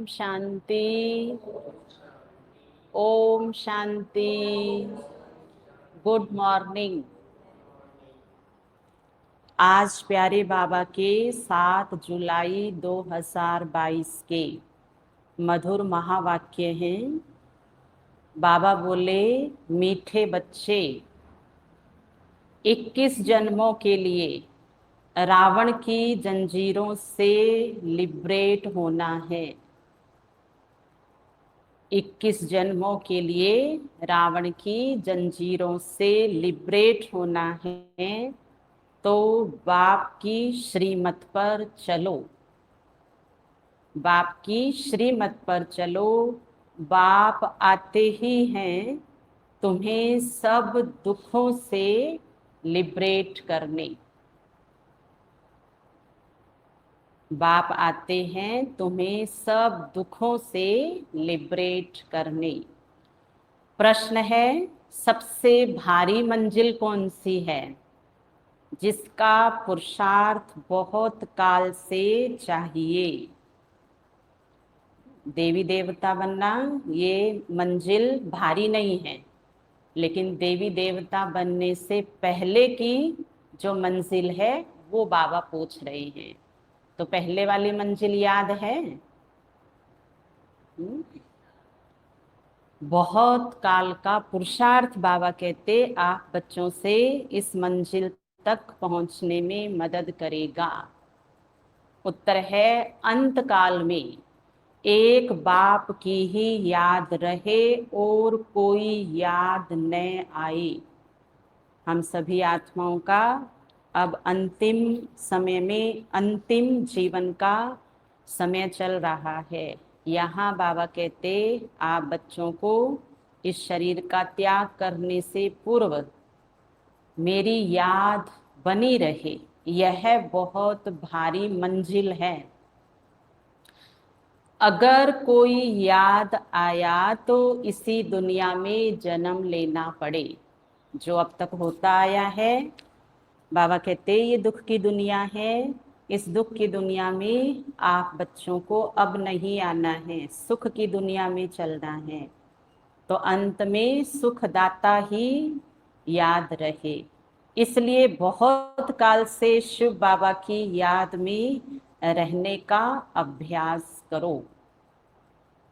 शांति। Om Shanti. Good morning. आज प्यारे बाबा के 7 जुलाई 2022 के मधुर महावाक्य हैं। बाबा बोले, मीठे बच्चे, 21 जन्मों के लिए रावण की जंजीरों से लिबरेट होना है। 21 जन्मों के लिए रावण की जंजीरों से लिबरेट होना है, तो बाप की श्रीमत पर चलो। बाप की श्रीमत पर चलो। बाप आते ही हैं तुम्हें सब दुखों से लिबरेट करने। बाप आते हैं तुम्हें सब दुखों से लिबरेट करने। प्रश्न है, सबसे भारी मंजिल कौन सी है, जिसका पुरुषार्थ बहुत काल से चाहिए? देवी देवता बनना ये मंजिल भारी नहीं है, लेकिन देवी देवता बनने से पहले की जो मंजिल है वो बाबा पूछ रहे हैं। तो पहले वाली मंजिल याद है? बहुत काल का पुरुषार्थ बाबा कहते आप बच्चों से इस मंजिल तक पहुंचने में मदद करेगा। उत्तर है, अंत काल में एक बाप की ही याद रहे और कोई याद न आए। हम सभी आत्माओं का अब अंतिम समय में अंतिम जीवन का समय चल रहा है। यहाँ बाबा कहते आप बच्चों को इस शरीर का त्याग करने से पूर्व मेरी याद बनी रहे। यह बहुत भारी मंजिल है। अगर कोई याद आया तो इसी दुनिया में जन्म लेना पड़े, जो अब तक होता आया है। बाबा कहते ये दुख की दुनिया है। इस दुख की दुनिया में आप बच्चों को अब नहीं आना है, सुख की दुनिया में चलना है। तो अंत में सुखदाता ही याद रहे। इसलिए बहुत काल से शिव बाबा की याद में रहने का अभ्यास करो।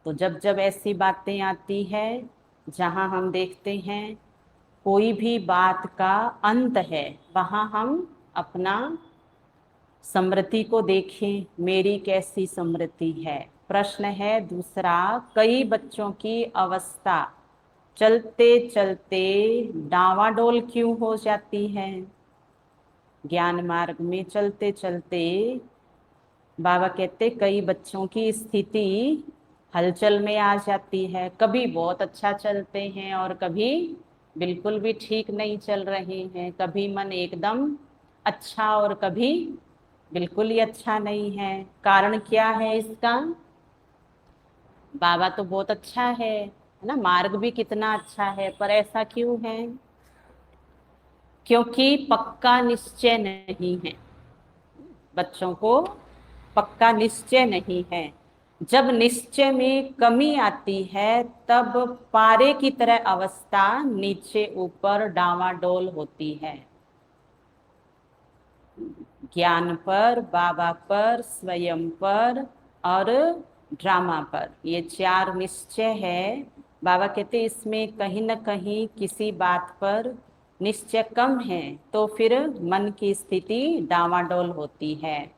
तो जब जब ऐसी बातें आती है जहाँ हम देखते हैं कोई भी बात का अंत है, वहाँ हम अपना स्मृति को देखें, मेरी कैसी स्मृति है। प्रश्न है दूसरा, कई बच्चों की अवस्था चलते चलते डावाडोल क्यों हो जाती है? ज्ञान मार्ग में चलते चलते बाबा कहते कई बच्चों की स्थिति हलचल में आ जाती है। कभी बहुत अच्छा चलते हैं और कभी बिल्कुल भी ठीक नहीं चल रहे हैं। कभी मन एकदम अच्छा और कभी बिल्कुल ही अच्छा नहीं है। कारण क्या है इसका? बाबा तो बहुत अच्छा है ना, मार्ग भी कितना अच्छा है, पर ऐसा क्यों है? क्योंकि पक्का निश्चय नहीं है। बच्चों को पक्का निश्चय नहीं है। जब निश्चय में कमी आती है तब पारे की तरह अवस्था नीचे ऊपर डावाडोल होती है। ज्ञान पर, बाबा पर, स्वयं पर और ड्रामा पर, ये 4 निश्चय है। बाबा कहते इसमें कहीं न कहीं किसी बात पर निश्चय कम है तो फिर मन की स्थिति डावाडोल होती है।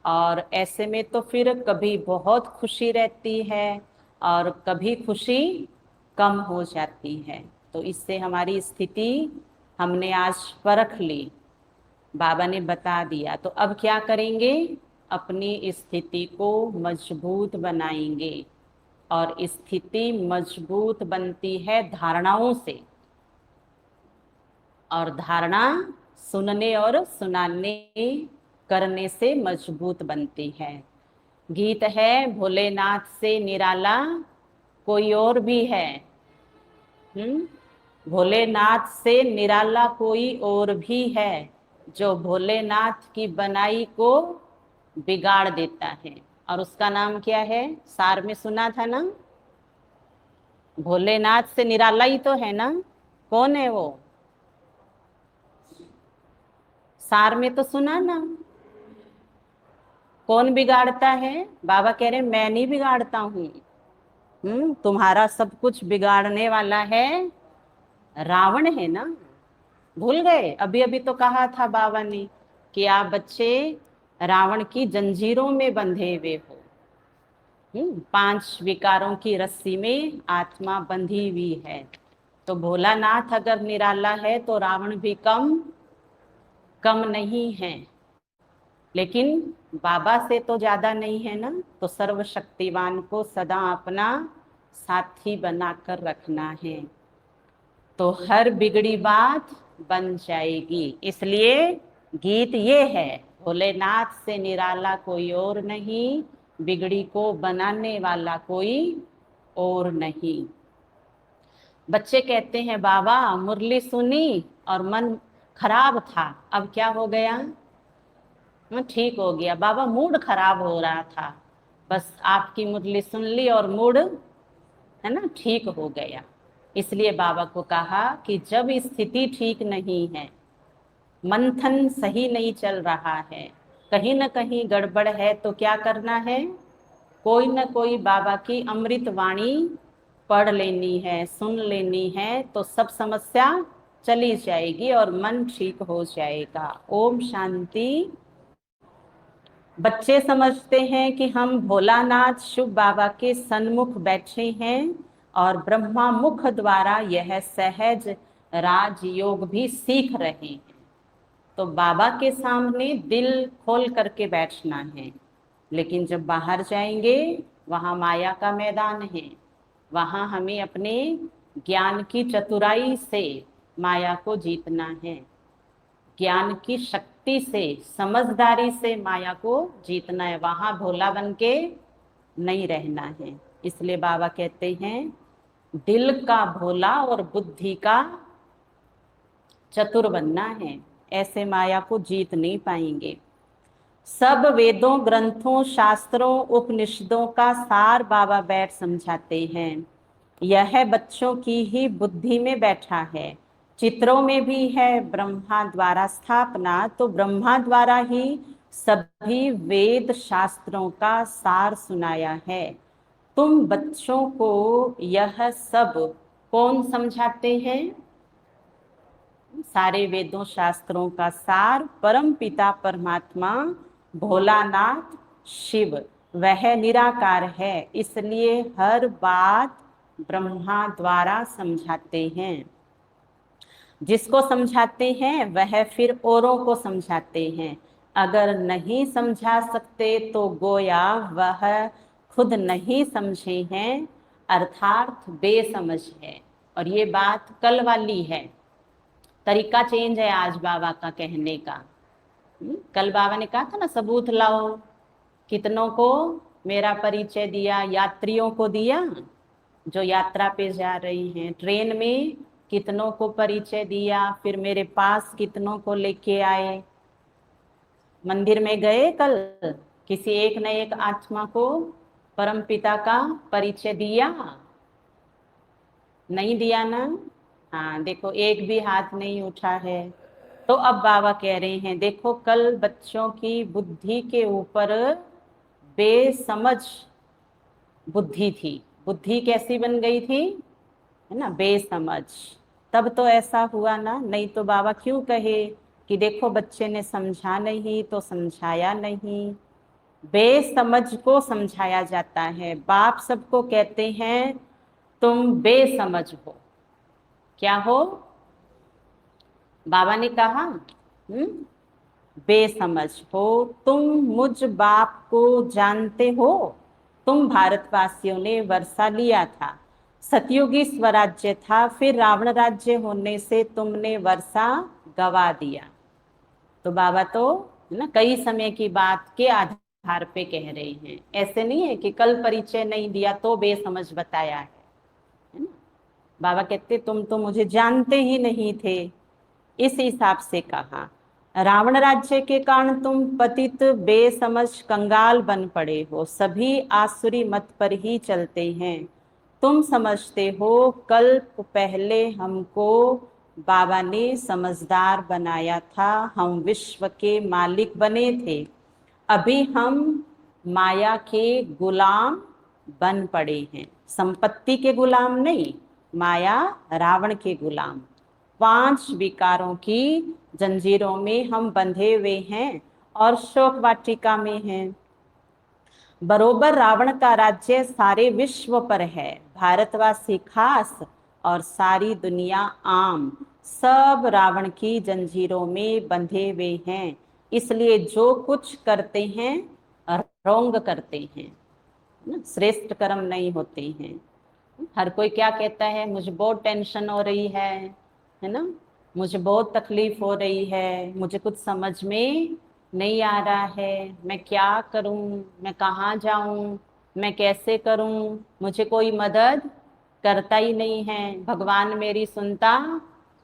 और ऐसे में तो फिर कभी बहुत खुशी रहती है और कभी खुशी कम हो जाती है। तो इससे हमारी स्थिति हमने आज परख ली, बाबा ने बता दिया। तो अब क्या करेंगे? अपनी स्थिति को मजबूत बनाएंगे। और स्थिति मजबूत बनती है धारणाओं से, और धारणा सुनने और सुनाने करने से मजबूत बनती है। गीत है, भोलेनाथ से निराला कोई और भी है। भोलेनाथ से निराला कोई और भी है, जो भोलेनाथ की बनाई को बिगाड़ देता है और उसका नाम क्या है? सार में सुना था ना, भोलेनाथ से निराला ही तो है ना। कौन है वो? सार में तो सुना ना। कौन बिगाड़ता है? बाबा कह रहे मैं नहीं बिगाड़ता हूँ। तुम्हारा सब कुछ बिगाड़ने वाला है रावण है ना। भूल गए? अभी अभी तो कहा था बाबा ने कि आप बच्चे रावण की जंजीरों में बंधे हुए हो। 5 विकारों की रस्सी में आत्मा बंधी हुई है। तो भोलानाथ अगर निराला है तो रावण भी कम कम नहीं है। लेकिन बाबा से तो ज्यादा नहीं है ना। तो सर्वशक्तिवान को सदा अपना साथी बनाकर रखना है, तो हर बिगड़ी बात बन जाएगी। इसलिए गीत ये है, भोलेनाथ से निराला कोई और नहीं, बिगड़ी को बनाने वाला कोई और नहीं। बच्चे कहते हैं बाबा मुरली सुनी और मन खराब था, अब क्या हो गया? ठीक हो गया। बाबा मूड खराब हो रहा था, बस आपकी मुरली सुन ली और मूड है ना ठीक हो गया। इसलिए बाबा को कहा कि जब स्थिति ठीक नहीं है, मंथन सही नहीं चल रहा है, कहीं ना कहीं गड़बड़ है, तो क्या करना है? कोई ना कोई बाबा की अमृत वाणी पढ़ लेनी है, सुन लेनी है, तो सब समस्या चली जाएगी और मन ठीक हो जाएगा। ओम शांति। बच्चे समझते हैं कि हम भोलानाथ शिव बाबा के सन्मुख बैठे हैं और ब्रह्मा मुख द्वारा यह सहज राजयोग भी सीख रहे हैं। तो बाबा के सामने दिल खोल करके बैठना है। लेकिन जब बाहर जाएंगे वहां माया का मैदान है, वहां हमें अपने ज्ञान की चतुराई से माया को जीतना है, ज्ञान की शक्ति से समझदारी से माया को जीतना है। वहां भोला बन के नहीं रहना है। इसलिए बाबा कहते हैं दिल का भोला और बुद्धि का चतुर बनना है, ऐसे माया को जीत नहीं पाएंगे। सब वेदों, ग्रंथों, शास्त्रों, उपनिषदों का सार बाबा बैठ समझाते हैं। यह बच्चों की ही बुद्धि में बैठा है। चित्रों में भी है ब्रह्मा द्वारा स्थापना, तो ब्रह्मा द्वारा ही सभी वेद शास्त्रों का सार सुनाया है। तुम बच्चों को यह सब कौन समझाते हैं? सारे वेदों शास्त्रों का सार परम पिता परमात्मा भोलानाथ शिव, वह निराकार है, इसलिए हर बात ब्रह्मा द्वारा समझाते हैं। जिसको समझाते हैं वह फिर औरों को समझाते हैं। अगर नहीं समझा सकते तो गोया वह खुद नहीं समझे हैं, अर्थात बेसमझ है। और ये बात कल वाली है, तरीका चेंज है आज बाबा का कहने का। कल बाबा ने कहा था ना सबूत लाओ, कितनों को मेरा परिचय दिया? यात्रियों को दिया जो यात्रा पे जा रही हैं। ट्रेन में कितनों को परिचय दिया, फिर मेरे पास कितनों को लेके आए। मंदिर में गए कल, किसी एक न एक आत्मा को परम पिता का परिचय दिया? नहीं दिया ना। हाँ देखो, एक भी हाथ नहीं उठा है। तो अब बाबा कह रहे हैं देखो, कल बच्चों की बुद्धि के ऊपर बेसमझ बुद्धि थी। बुद्धि कैसी बन गई थी? है ना, बेसमझ। तब तो ऐसा हुआ ना, नहीं तो बाबा क्यों कहे कि देखो बच्चे ने समझा नहीं तो समझाया नहीं। बेसमझ को समझाया जाता है। बाप सबको कहते हैं तुम बेसमझ हो। क्या हो? बाबा ने कहा बेसमझ हो। तुम मुझ बाप को जानते हो? तुम भारतवासियों ने वर्षा लिया था, सतयुगी स्वराज्य था, फिर रावण राज्य होने से तुमने वर्षा गवा दिया। तो बाबा तो ना कई समय की बात के आधार पे कह रहे हैं। ऐसे नहीं है कि कल परिचय नहीं दिया तो बेसमझ बताया है ना। बाबा कहते तुम तो मुझे जानते ही नहीं थे, इस हिसाब से कहा। रावण राज्य के कारण तुम पतित बेसमझ कंगाल बन पड़े हो, सभी आसुरी मत पर ही चलते हैं। तुम समझते हो कल्प पहले हमको बाबा ने समझदार बनाया था, हम विश्व के मालिक बने थे, अभी हम माया के गुलाम बन पड़े हैं। संपत्ति के गुलाम नहीं, माया रावण के गुलाम। 5 विकारों की जंजीरों में हम बंधे हुए हैं और शोक वाटिका में हैं। बरोबर रावण का राज्य सारे विश्व पर है, भारतवासी खास और सारी दुनिया आम, सब रावण की जंजीरों में बंधे हुए हैं। इसलिए जो कुछ करते हैं रोंग करते हैं, श्रेष्ठ कर्म नहीं होते हैं। हर कोई क्या कहता है, मुझे बहुत टेंशन हो रही है ना, मुझे बहुत तकलीफ हो रही है, मुझे कुछ समझ में नहीं आ रहा है, मैं क्या करूं, मैं कहाँ जाऊं, मैं कैसे करूं, मुझे कोई मदद करता ही नहीं है, भगवान मेरी सुनता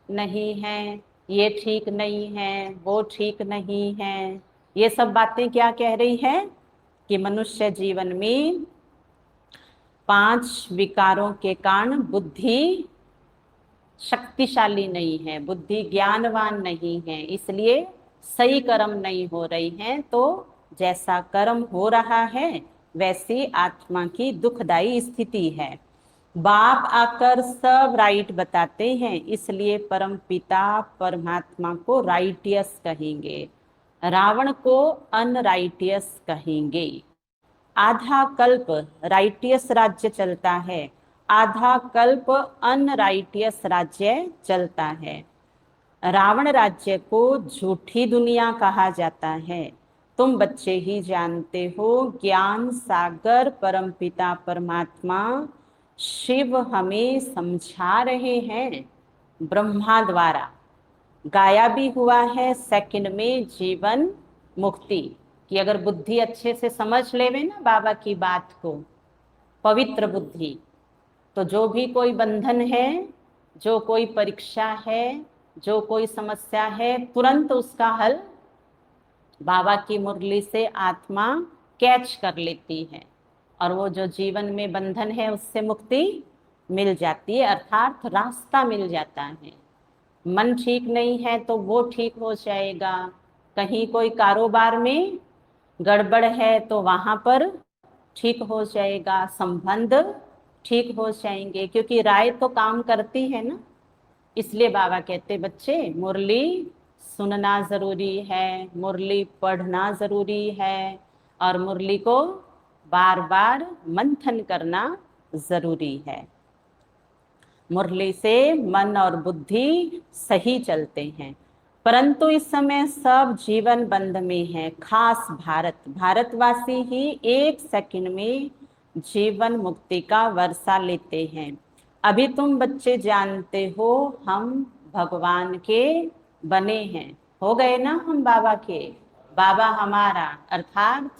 नहीं है, ये ठीक नहीं है, वो ठीक नहीं है। ये सब बातें क्या कह रही है कि मनुष्य जीवन में 5 विकारों के कारण बुद्धि शक्तिशाली नहीं है, बुद्धि ज्ञानवान नहीं है, इसलिए सही कर्म नहीं हो रही हैं। तो जैसा कर्म हो रहा है वैसी आत्मा की दुखदाई स्थिति है। बाप आकर सब राइट बताते हैं, इसलिए परम पिता परमात्मा को राइटियस कहेंगे, रावण को अनराइटियस कहेंगे। आधा कल्प राइटियस राज्य चलता है, आधा कल्प अनराइटियस राज्य चलता है। रावण राज्य को झूठी दुनिया कहा जाता है। तुम बच्चे ही जानते हो, ज्ञान सागर परमपिता परमात्मा शिव हमें समझा रहे हैं, ब्रह्मा द्वारा गाया भी हुआ है सेकंड में जीवन मुक्ति, कि अगर बुद्धि अच्छे से समझ लेवे ना बाबा की बात को, पवित्र बुद्धि, तो जो भी कोई बंधन है, जो कोई परीक्षा है, जो कोई समस्या है, तुरंत उसका हल बाबा की मुरली से आत्मा कैच कर लेती है और वो जो जीवन में बंधन है उससे मुक्ति मिल जाती है, अर्थात रास्ता मिल जाता है। मन ठीक नहीं है तो वो ठीक हो जाएगा, कहीं कोई कारोबार में गड़बड़ है तो वहां पर ठीक हो जाएगा, संबंध ठीक हो जाएंगे, क्योंकि राय तो काम करती है ना। इसलिए बाबा कहते बच्चे मुरली सुनना जरूरी है, मुरली पढ़ना जरूरी है और मुरली को बार बार मंथन करना जरूरी है। मुरली से मन और बुद्धि सही चलते हैं, परंतु इस समय सब जीवन बंद में है, खास भारतवासी ही 1 सेकंड में जीवन मुक्ति का वर्षा लेते हैं। अभी तुम बच्चे जानते हो हम भगवान के बने हैं, हो गए ना हम बाबा के, बाबा हमारा अर्थात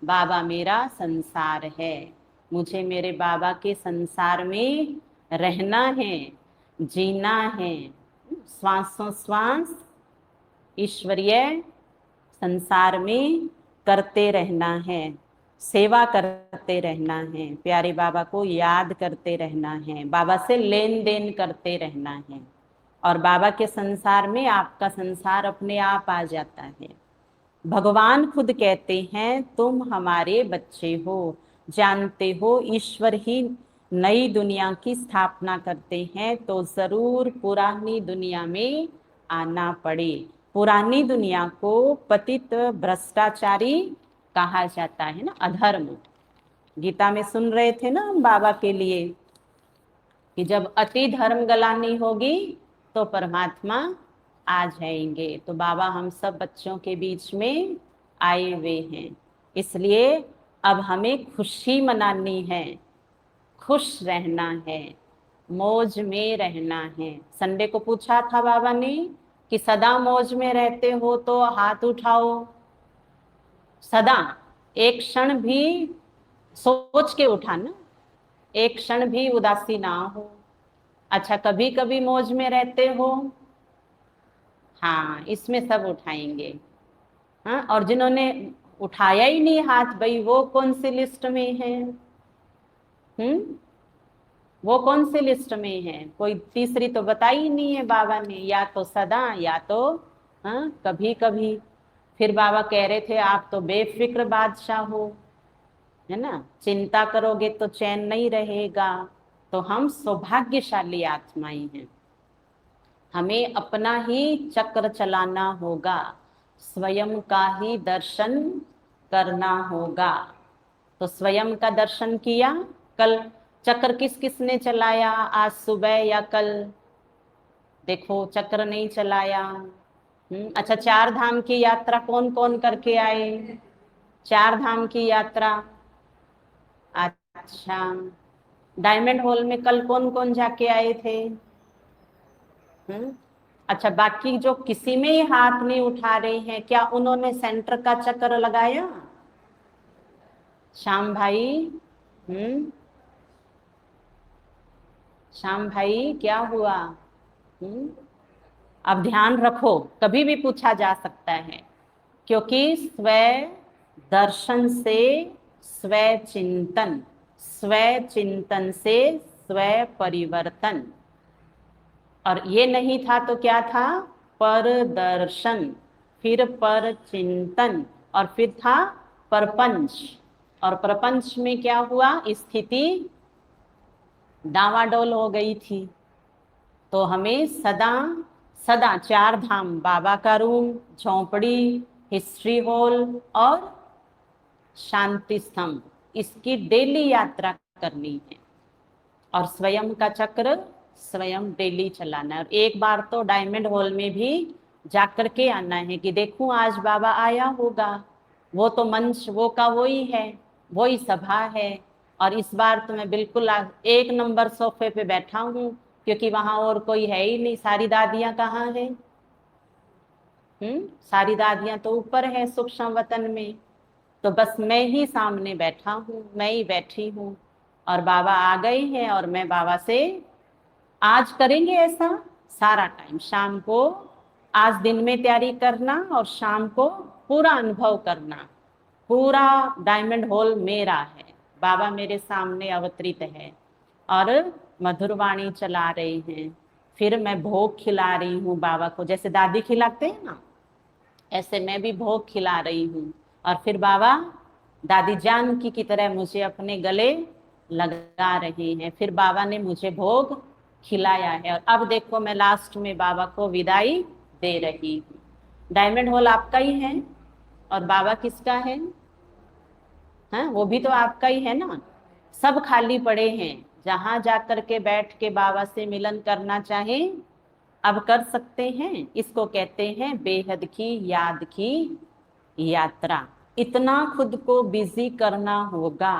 बाबा मेरा संसार है, मुझे मेरे बाबा के संसार में रहना है, जीना है, श्वासों श्वास ईश्वरीय संसार में करते रहना है, सेवा करते रहना है, प्यारे बाबा को याद करते रहना है, बाबा से लेन देन करते रहना है और बाबा के संसार में आपका संसार अपने आप आ जाता है। भगवान खुद कहते हैं तुम हमारे बच्चे हो, जानते हो ईश्वर ही नई दुनिया की स्थापना करते हैं, तो जरूर पुरानी दुनिया में आना पड़े। पुरानी दुनिया को पतित भ्रष्टाचारी कहा जाता है ना, अधर्म। गीता में सुन रहे थे ना हम बाबा के लिए कि जब अति धर्म गलानी होगी तो परमात्मा आ जाएंगे। तो बाबा हम सब बच्चों के बीच में आए हुए हैं, इसलिए अब हमें खुशी मनानी है, खुश रहना है, मौज में रहना है। संडे को पूछा था बाबा ने कि सदा मौज में रहते हो तो हाथ उठाओ, सदा, एक क्षण भी सोच के उठाना, एक क्षण भी उदासी ना हो। अच्छा कभी कभी मौज में रहते हो, हाँ, इसमें सब उठाएंगे। हाँ, और जिन्होंने उठाया ही नहीं हाथ, भाई वो कौन सी लिस्ट में है? वो कौन सी लिस्ट में है? कोई तीसरी तो बताई ही नहीं है बाबा ने, या तो सदा या तो हाँ कभी कभी। फिर बाबा कह रहे थे आप तो बेफिक्र बादशाह हो, है ना, चिंता करोगे तो चैन नहीं रहेगा। तो हम सौभाग्यशाली आत्माएं हैं, हमें अपना ही चक्र चलाना होगा, स्वयं का ही दर्शन करना होगा। तो स्वयं का दर्शन किया। कल चक्र किस किस ने चलाया, आज सुबह या कल? देखो चक्र नहीं चलाया। अच्छा, चार धाम की यात्रा कौन कौन करके आए? चार धाम की यात्रा। अच्छा, डायमंड हॉल में कल कौन कौन जाके आए थे? हम्म अच्छा, बाकी जो किसी में ही हाथ नहीं उठा रहे हैं, क्या उन्होंने सेंटर का चक्कर लगाया? श्याम भाई। हम्म श्याम भाई क्या हुआ? हम्म अब ध्यान रखो, कभी भी पूछा जा सकता है, क्योंकि स्व दर्शन से स्व चिंतन, स्व चिंतन से स्व परिवर्तन। और ये नहीं था तो क्या था? पर दर्शन, फिर पर चिंतन, और फिर था परपंच। और प्रपंच में क्या हुआ? स्थिति डावाडोल हो गई थी। तो हमें सदा सदा चार धाम, बाबा का रूम, झोंपड़ी, हिस्ट्री हॉल और शांति स्तंभ, इसकी डेली यात्रा करनी है। और स्वयं का चक्र स्वयं डेली चलाना है। और एक बार तो डायमंड हॉल में भी जाकर के आना है कि देखूं आज बाबा आया होगा। वो तो मंच वो का वही है, वही सभा है। और इस बार तो मैं बिल्कुल एक नंबर सोफे पे बैठा हूँ, क्योंकि वहां और कोई है ही नहीं। सारी दादियां कहाँ हैं? सारी दादियां तो ऊपर है सूक्ष्म वतन में। तो बस मैं ही सामने बैठा हूँ, मैं ही बैठी हूँ। और बाबा आ गए हैं, और मैं बाबा से आज करेंगे ऐसा सारा टाइम, शाम को, आज दिन में तैयारी करना और शाम को पूरा अनुभव करना। पूरा डायमंड हॉल मेरा है, बाबा मेरे सामने अवतरित है और मधुर वाणी चला रहे हैं। फिर मैं भोग खिला रही हूँ बाबा को, जैसे दादी खिलाते हैं ना, ऐसे मैं भी भोग खिला रही हूँ। और फिर बाबा दादी जानकी की तरह मुझे अपने गले लगा रहे हैं। फिर बाबा ने मुझे भोग खिलाया है, और अब देखो मैं लास्ट में बाबा को विदाई दे रही हूँ। डायमंड हॉल आपका ही है, और बाबा किसका है? हाँ, वो भी तो आपका ही है ना। सब खाली पड़े हैं, जहां जाकर के बैठ के बाबा से मिलन करना चाहें अब कर सकते हैं। इसको कहते हैं बेहद की याद की यात्रा। इतना खुद को बिजी करना होगा,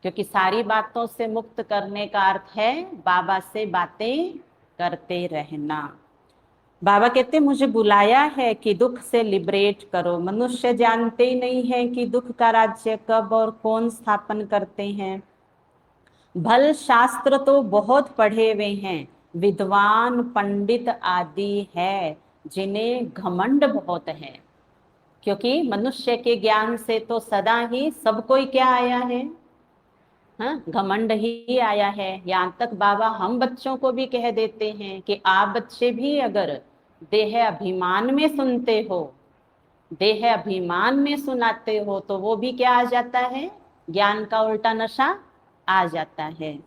क्योंकि सारी बातों से मुक्त करने का अर्थ है बाबा से बातें करते रहना। बाबा कहते मुझे बुलाया है कि दुख से लिबरेट करो। मनुष्य जानते ही नहीं है कि दुख का राज्य कब और कौन स्थापन करते हैं। भल शास्त्र तो बहुत पढ़े हुए हैं, विद्वान पंडित आदि है, जिन्हें घमंड बहुत है। क्योंकि मनुष्य के ज्ञान से तो सदा ही सबको ही क्या आया है? हाँ, घमंड ही आया है। यहाँ तक बाबा हम बच्चों को भी कह देते हैं कि आप बच्चे भी अगर देह अभिमान में सुनते हो, देह अभिमान में सुनाते हो, तो वो भी क्या आ जाता है? ज्ञान का उल्टा नशा आ जाता है।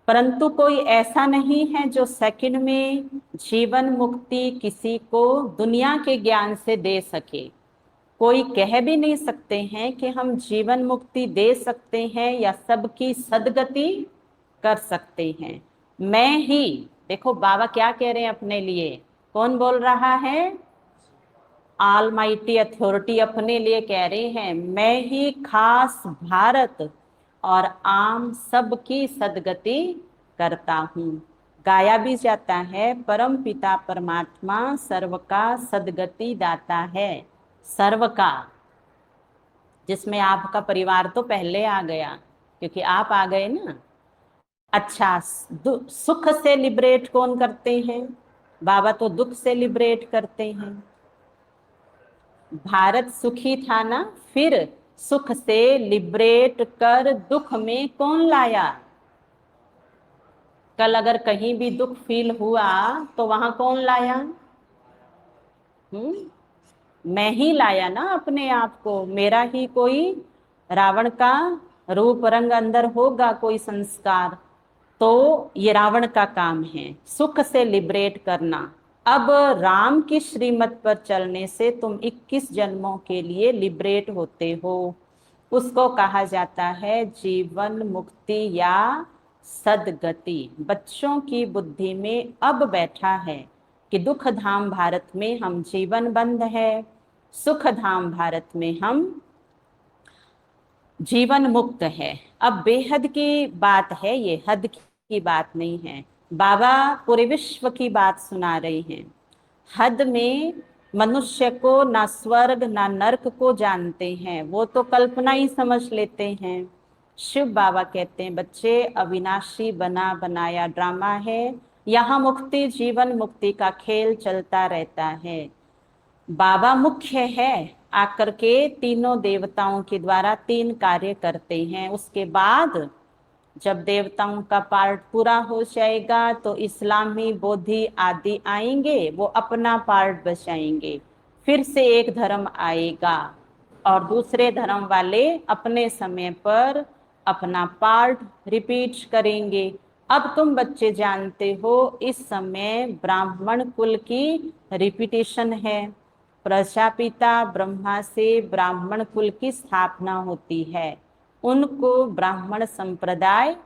परंतु कोई ऐसा नहीं है जो सेकंड में जीवन मुक्ति किसी को दुनिया के ज्ञान से दे सके। कोई कह भी नहीं सकते हैं कि हम जीवन मुक्ति दे सकते हैं या सबकी सदगति कर सकते हैं। मैं ही, देखो बाबा क्या कह रहे हैं अपने लिए, कौन बोल रहा है? ऑलमाइटी अथॉरिटी अपने लिए कह रहे हैं, मैं ही खास भारत और आम सबकी सदगति करता हूँ। गाया भी जाता है, परम पिता परमात्मा सर्व का सदगति दाता है, सर्व का। जिसमें आपका परिवार तो पहले आ गया, क्योंकि आप आ गए ना। अच्छा, सुख से लिबरेट कौन करते हैं? बाबा तो दुख से लिबरेट करते हैं। भारत सुखी था ना, फिर सुख से लिबरेट कर दुख में कौन लाया? कल अगर कहीं भी दुख फील हुआ तो वहां कौन लाया? मैं ही लाया ना अपने आप को। मेरा ही कोई रावण का रूप रंग अंदर होगा, कोई संस्कार, तो ये रावण का काम है सुख से लिबरेट करना। अब राम की श्रीमत पर चलने से तुम 21 जन्मों के लिए लिबरेट होते हो। उसको कहा जाता है जीवन मुक्ति या सदगति। बच्चों की बुद्धि में अब बैठा है कि दुख धाम भारत में हम जीवन बंद है, सुख धाम भारत में हम जीवन मुक्त है। अब बेहद की बात है, ये हद की बात नहीं है। बाबा पूरे विश्व की बात सुना रहे हैं। हद में मनुष्य को ना स्वर्ग ना नरक को जानते हैं, वो तो कल्पना ही समझ लेते हैं। शिव बाबा कहते हैं बच्चे अविनाशी बना बनाया ड्रामा है, यहाँ मुक्ति जीवन मुक्ति का खेल चलता रहता है। बाबा मुख्य है, आकर के तीनों देवताओं के द्वारा 3 कार्य करते हैं। उसके बाद जब देवताओं का पार्ट पूरा हो जाएगा तो इस्लामी बोधि आदि आएंगे, वो अपना पार्ट बचाएंगे। फिर से एक धर्म आएगा और दूसरे धर्म वाले अपने समय पर अपना पार्ट रिपीट करेंगे। अब तुम बच्चे जानते हो इस समय ब्राह्मण कुल की रिपीटेशन है। प्रजापिता ब्रह्मा से ब्राह्मण कुल की स्थापना होती है, उनको ब्राह्मण संप्रदाय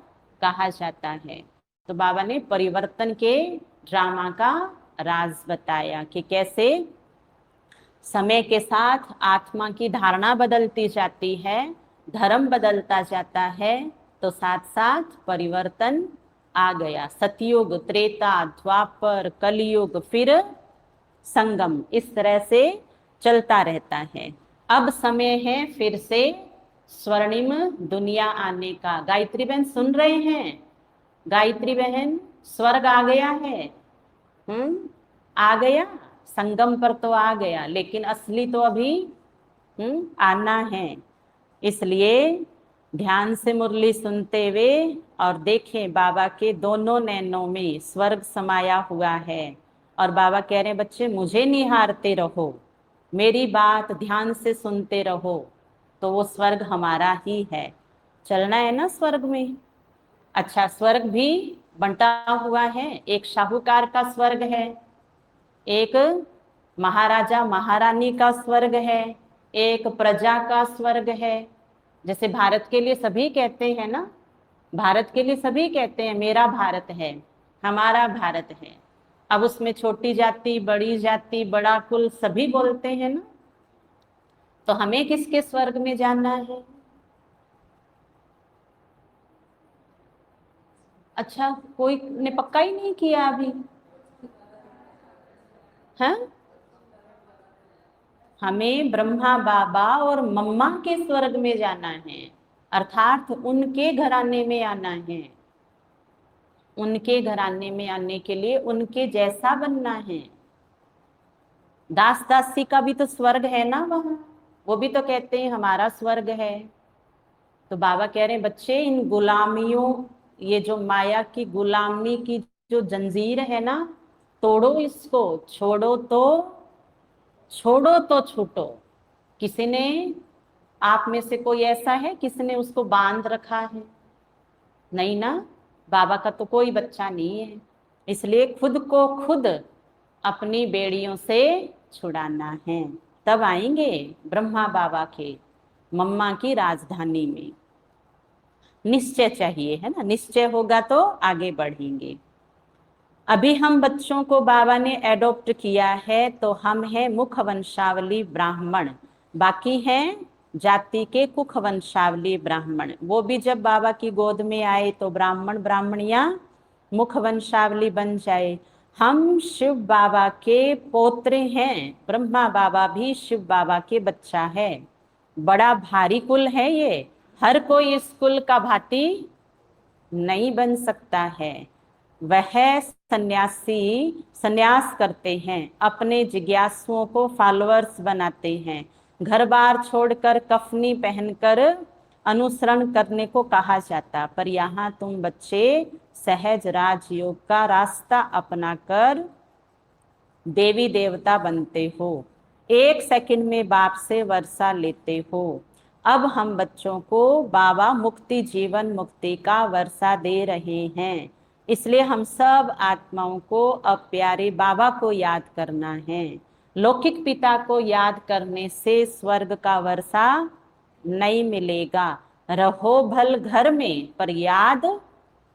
कहा जाता है। तो बाबा ने परिवर्तन के ड्रामा का राज बताया कि कैसे समय के साथ आत्मा की धारणा बदलती जाती है, धर्म बदलता जाता है, तो साथ साथ परिवर्तन आ गया। सतयुग, त्रेता, द्वापर, कलयुग, फिर संगम, इस तरह से चलता रहता है। अब समय है फिर से स्वर्णिम दुनिया आने का। गायत्री बहन सुन रहे हैं? गायत्री बहन, स्वर्ग आ गया है। आ गया, संगम पर तो आ गया, लेकिन असली तो अभी आना है। इसलिए ध्यान से मुरली सुनते हुए और देखें बाबा के दोनों नैनों में स्वर्ग समाया हुआ है। और बाबा कह रहे हैं बच्चे मुझे निहारते रहो, मेरी बात ध्यान से सुनते रहो, तो वो स्वर्ग हमारा ही है। चलना है ना स्वर्ग में। अच्छा, स्वर्ग भी बंटा हुआ है। एक शाहूकार का स्वर्ग है, एक महाराजा महारानी का स्वर्ग है, एक प्रजा का स्वर्ग है। जैसे भारत के लिए सभी कहते हैं ना, भारत के लिए सभी कहते हैं मेरा भारत है, हमारा भारत है। अब उसमें छोटी जाति, बड़ी जाति, बड़ा कुल सभी बोलते हैं ना। तो हमें किसके स्वर्ग में जाना है? अच्छा, कोई ने पक्का ही नहीं किया अभी? हाँ, हमें ब्रह्मा बाबा और मम्मा के स्वर्ग में जाना है, अर्थात उनके घराने में आना है। उनके घराने में आने के लिए उनके जैसा बनना है। दास दासी का भी तो स्वर्ग है ना वहां, वो भी तो कहते हैं हमारा स्वर्ग है। तो बाबा कह रहे हैं बच्चे इन गुलामियों, ये जो माया की गुलामी की जो जंजीर है ना, तोड़ो इसको, छोड़ो तो छूटो। किसी ने, आप में से कोई ऐसा है किसी ने उसको बांध रखा है? नहीं ना, बाबा का तो कोई बच्चा नहीं है। इसलिए खुद को खुद अपनी बेड़ियों से छुड़ाना है, तब आएंगे ब्रह्मा बाबा के मम्मा की राजधानी में। निश्चय चाहिए, है ना, निश्चय होगा तो आगे बढ़ेंगे। अभी हम बच्चों को बाबा ने एडॉप्ट किया है तो हम हैं मुख वंशावली ब्राह्मण, बाकी हैं जाति के कुख वंशावली ब्राह्मण। वो भी जब बाबा की गोद में आए तो ब्राह्मण ब्राह्मणियां मुख वंशावली बन जाए। हम शिव बाबा के पोत्रे हैं, ब्रह्मा बाबा भी शिव बाबा के बच्चा है। बड़ा भारी कुल है ये, हर कोई इस कुल का भाती नहीं बन सकता है। वह सन्यासी सन्यास करते हैं, अपने जिज्ञासुओं को फॉलोअर्स बनाते हैं, घर बार छोड़कर कफनी पहनकर अनुसरण करने को कहा जाता। पर यहाँ तुम बच्चे सहज राजयोग का रास्ता अपनाकर देवी देवता बनते हो, 1 सेकंड में बाप से वर्षा लेते हो। अब हम बच्चों को बाबा मुक्ति जीवन मुक्ति का वर्षा दे रहे हैं, इसलिए हम सब आत्माओं को अब प्यारे बाबा को याद करना है। लौकिक पिता को याद करने से स्वर्ग का वर्षा नहीं मिलेगा। रहो भल घर में, पर याद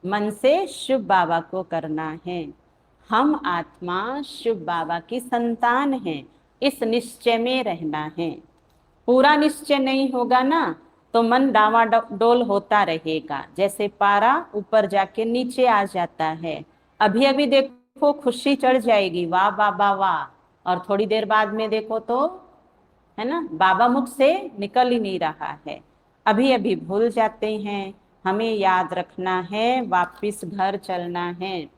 मन से शिव बाबा को करना है। हम आत्मा शिव बाबा की संतान हैं, इस निश्चय में रहना है। पूरा निश्चय नहीं होगा ना तो मन डावाडोल होता रहेगा, जैसे पारा ऊपर जाके नीचे आ जाता है। अभी अभी देखो खुशी चढ़ जाएगी, वाह बाबा वाह, और थोड़ी देर बाद में देखो तो है ना बाबा मुख से निकल ही नहीं रहा है, अभी अभी भूल जाते हैं। हमें याद रखना है, वापिस घर चलना है,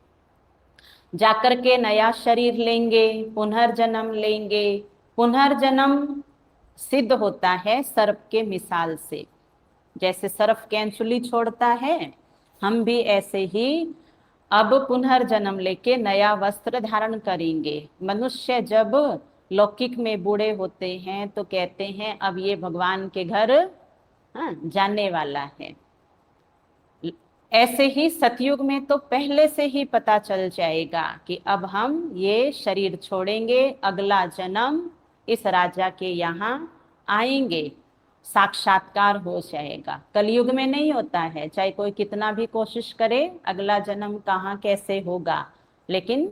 जाकर के नया शरीर लेंगे, पुनर्जन्म लेंगे। पुनर्जन्म सिद्ध होता है सर्प के मिसाल से, जैसे सर्प कैंचुली छोड़ता है, हम भी ऐसे ही अब पुनर्जन्म लेके नया वस्त्र धारण करेंगे। मनुष्य जब लौकिक में बूढ़े होते हैं तो कहते हैं अब ये भगवान के घर जाने वाला है। ऐसे ही सतयुग में तो पहले से ही पता चल जाएगा कि अब हम ये शरीर छोड़ेंगे, अगला जन्म इस राजा के यहाँ आएंगे, साक्षात्कार हो जाएगा। कलयुग में नहीं होता है, चाहे कोई कितना भी कोशिश करे, अगला जन्म कहाँ कैसे होगा। लेकिन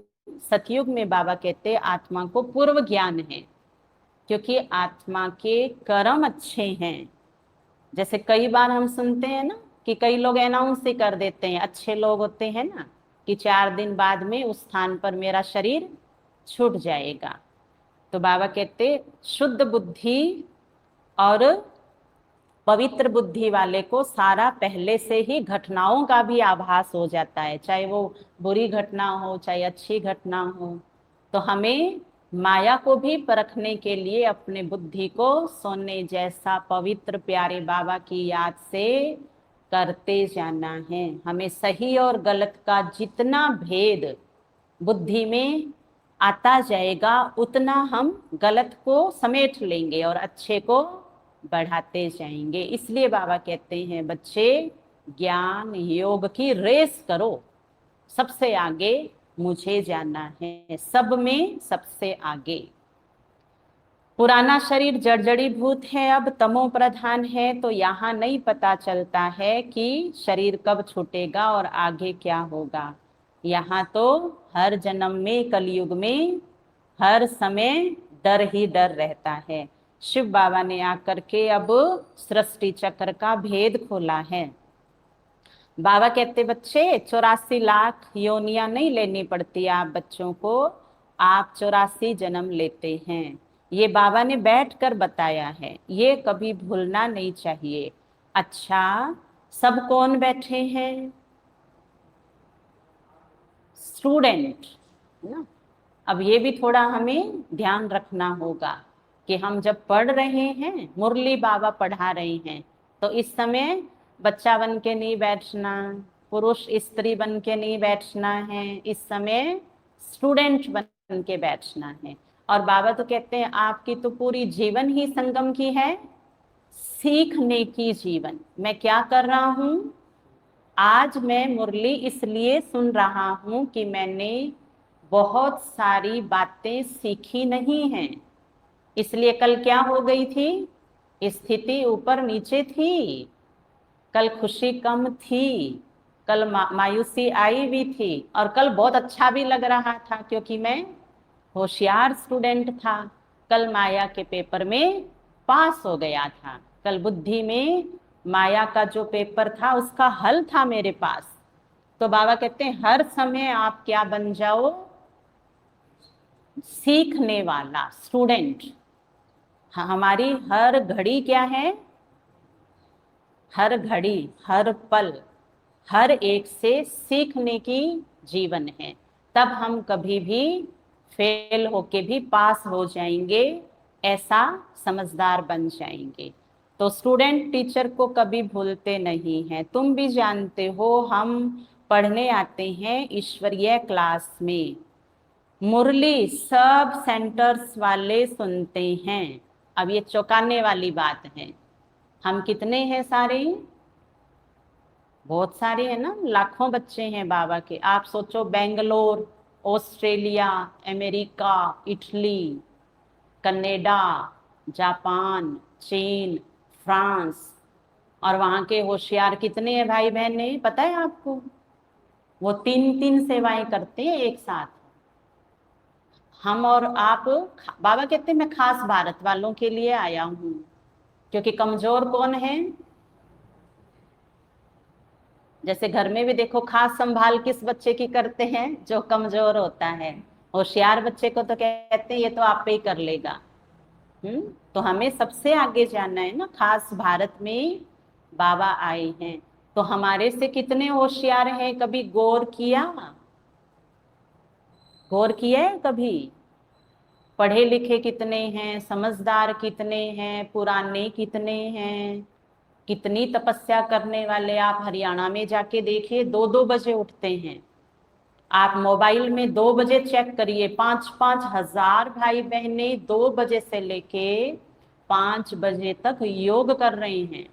सतयुग में बाबा कहते आत्मा को पूर्व ज्ञान है, क्योंकि आत्मा के कर्म अच्छे हैं। जैसे कई बार हम सुनते हैं ना कि कई लोग अनाउंस ही कर देते हैं, अच्छे लोग होते हैं ना, कि 4 दिन बाद में उस स्थान पर मेरा शरीर छूट जाएगा। तो बाबा कहते शुद्ध बुद्धि और पवित्र बुद्धि वाले को सारा पहले से ही घटनाओं का भी आभास हो जाता है, चाहे वो बुरी घटना हो चाहे अच्छी घटना हो। तो हमें माया को भी परखने के लिए अपने बुद्धि को सोने जैसा पवित्र प्यारे बाबा की याद से करते जाना है। हमें सही और गलत का जितना भेद बुद्धि में आता जाएगा उतना हम गलत को समेट लेंगे और अच्छे को बढ़ाते जाएंगे। इसलिए बाबा कहते हैं बच्चे ज्ञान योग की रेस करो, सबसे आगे मुझे जाना है, सब में सबसे आगे। पुराना शरीर जड़जड़ी भूत है, अब तमो प्रधान है, तो यहाँ नहीं पता चलता है कि शरीर कब छूटेगा और आगे क्या होगा। यहाँ तो हर जन्म में कलयुग में हर समय डर ही डर रहता है। शिव बाबा ने आकर के अब सृष्टि चक्र का भेद खोला है। बाबा कहते बच्चे 84 लाख योनियां नहीं लेनी पड़ती आप बच्चों को, आप 84 जन्म लेते हैं। ये बाबा ने बैठकर बताया है, ये कभी भूलना नहीं चाहिए। अच्छा, सब कौन बैठे हैं? स्टूडेंट ना। अब ये भी थोड़ा हमें ध्यान रखना होगा कि हम जब पढ़ रहे हैं, मुरली बाबा पढ़ा रहे हैं, तो इस समय बच्चा बन के नहीं बैठना, पुरुष स्त्री बन के नहीं बैठना है, इस समय स्टूडेंट बन के बैठना है। और बाबा तो कहते हैं आपकी तो पूरी जीवन ही संगम की है, सीखने की जीवन। मैं क्या कर रहा हूँ, आज मैं मुरली इसलिए सुन रहा हूँ कि मैंने बहुत सारी बातें सीखी नहीं हैं, इसलिए कल क्या हो गई थी, स्थिति ऊपर नीचे थी, कल खुशी कम थी, कल मायूसी आई भी थी, और कल बहुत अच्छा भी लग रहा था क्योंकि मैं होशियार स्टूडेंट था, कल माया के पेपर में पास हो गया था, कल बुद्धि में माया का जो पेपर था उसका हल था मेरे पास। तो बाबा कहते हैं हर समय आप क्या बन जाओ, सीखने वाला स्टूडेंट। हमारी हर घड़ी क्या है, हर घड़ी हर पल हर एक से सीखने की जीवन है, तब हम कभी भी फेल होके भी पास हो जाएंगे, ऐसा समझदार बन जाएंगे। तो स्टूडेंट टीचर को कभी भूलते नहीं हैं। तुम भी जानते हो, हम पढ़ने आते हैं ईश्वरीय क्लास में, मुरली सब सेंटर्स वाले सुनते हैं। अब ये चौंकाने वाली बात है, हम कितने हैं सारे? बहुत सारे हैं ना, लाखों बच्चे हैं बाबा के। आप सोचो, Bangalore, Australia, America, Italy, Canada, Japan, चीन, फ्रांस, और वहां के होशियार कितने हैं भाई बहन, पता है आपको? वो 3-3 सेवाएं करते हैं एक साथ। हम और आप, बाबा कहते हैं मैं खास भारत वालों के लिए आया हूं, क्योंकि कमजोर कौन है? जैसे घर में भी देखो, खास संभाल किस बच्चे की करते हैं? जो कमजोर होता है। होशियार बच्चे को तो कहते हैं ये तो आप पे ही कर लेगा। तो हमें सबसे आगे जाना है ना, खास भारत में बाबा आए हैं। तो हमारे से कितने होशियार हैं, कभी गौर किया? गौर किया है कभी? पढ़े लिखे कितने हैं, समझदार कितने हैं, पुराने कितने हैं, कितनी तपस्या करने वाले। आप हरियाणा में जाके देखिए, 2-2 बजे उठते हैं। आप मोबाइल में 2 बजे चेक करिए, 5-5 हजार भाई बहने 2 बजे से लेके 5 बजे तक योग कर रहे हैं।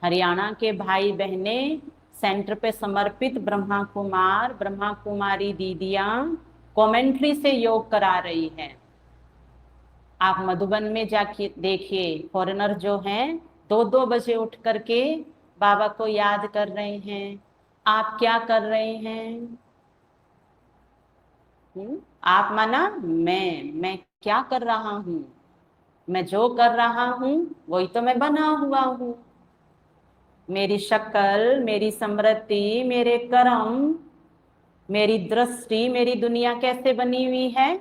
हरियाणा के भाई बहने सेंटर पे समर्पित ब्रह्मा कुमार, ब्रह्मा कुमारी दीदियां कमेंट्री से योग करा रही हैं। आप मधुबन में जाके देखिए, फॉरेनर जो हैं 2-2 बजे उठ करके बाबा को याद कर रहे हैं। आप क्या कर रहे हैं? आप माना मैं क्या कर रहा हूं? मैं जो कर रहा हूं वही तो मैं बना हुआ हूं। मेरी शक्ल, मेरी स्मृति, मेरे कर्म, मेरी दृष्टि, मेरी दुनिया कैसे बनी हुई है?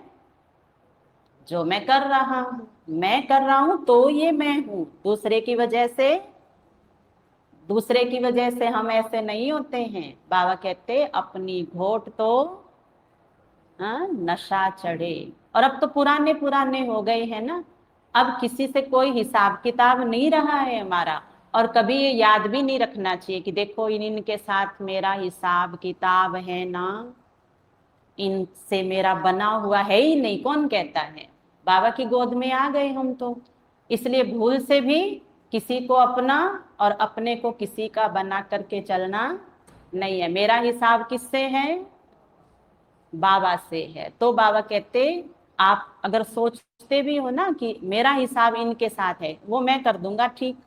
जो मैं कर रहा हूं। मैं कर रहा हूं तो ये मैं हूं। दूसरे की वजह से हम ऐसे नहीं होते हैं। बाबा कहते अपनी घोट तो नशा चढ़े। और अब तो पुराने पुराने हो गए हैं ना, अब किसी से कोई हिसाब किताब नहीं रहा है हमारा। और कभी ये याद भी नहीं रखना चाहिए कि देखो इनके साथ मेरा हिसाब किताब है ना, इनसे मेरा बना हुआ है ही नहीं। कौन कहता है? बाबा की गोद में आ गए हम तो, इसलिए भूल से भी किसी को अपना और अपने को किसी का बना करके चलना नहीं है। मेरा हिसाब किससे है? बाबा से है। तो बाबा कहते आप अगर सोचते भी हो ना कि मेरा हिसाब इनके साथ है, वो मैं कर दूंगा ठीक।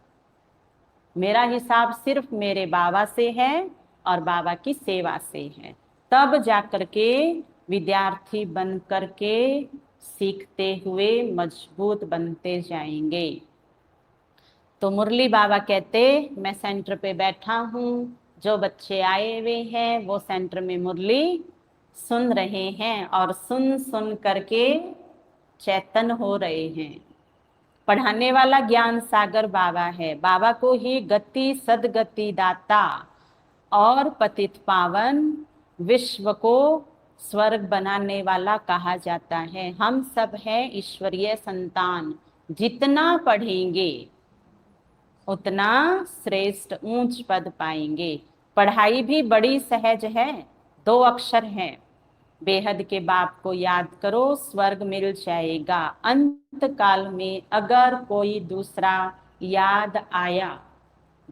मेरा हिसाब सिर्फ मेरे बाबा से है और बाबा की सेवा से है। तब जाकर के विद्यार्थी बन करके सीखते हुए मजबूत बनते जाएंगे। तो मुरली बाबा कहते मैं सेंटर पे बैठा हूँ, जो बच्चे आए हुए हैं वो सेंटर में मुरली सुन रहे हैं और सुन सुन करके चैतन्य हो रहे हैं। पढ़ाने वाला ज्ञान सागर बाबा है। बाबा को ही गति सदगति दाता और पतित पावन विश्व को स्वर्ग बनाने वाला कहा जाता है। हम सब हैं ईश्वरीय संतान। जितना पढ़ेंगे उतना श्रेष्ठ ऊंच पद पाएंगे। पढ़ाई भी बड़ी सहज है, 2 अक्षर हैं। बेहद के बाप को याद करो, स्वर्ग मिल जाएगा। अंत काल में अगर कोई दूसरा याद आया,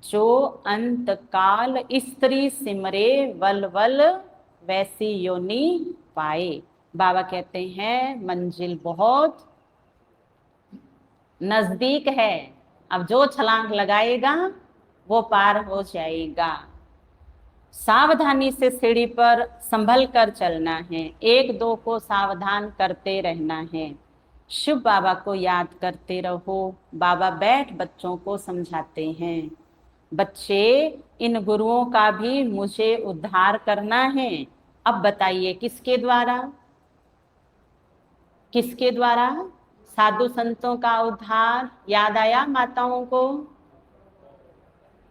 जो अंत काल स्त्री सिमरे वल वल वैसी योनि पाए। बाबा कहते हैं मंजिल बहुत नजदीक है, अब जो छलांग लगाएगा वो पार हो जाएगा। सावधानी से सीढ़ी पर संभल कर चलना है, एक दो को सावधान करते रहना है। शिव बाबा को याद करते रहो। बाबा बैठ बच्चों को समझाते हैं, बच्चे इन गुरुओं का भी मुझे उद्धार करना है। अब बताइए किसके द्वारा? किसके द्वारा? साधु संतों का उद्धार याद आया माताओं को?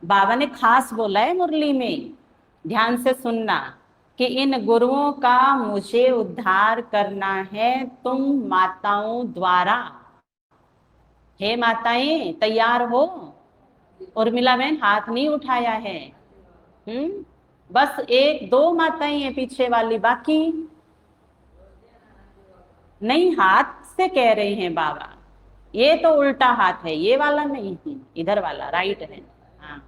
बाबा ने खास बोला है मुरली में, ध्यान से सुनना कि इन गुरुओं का मुझे उद्धार करना है तुम माताओं द्वारा। हे माताएं तैयार हो? उर्मिला बहन हाथ नहीं उठाया है। बस एक दो माताएं हैं पीछे वाली, बाकी नहीं। हाथ से कह रहे हैं बाबा, ये तो उल्टा हाथ है, ये वाला नहीं है, इधर वाला राइट है। हाँ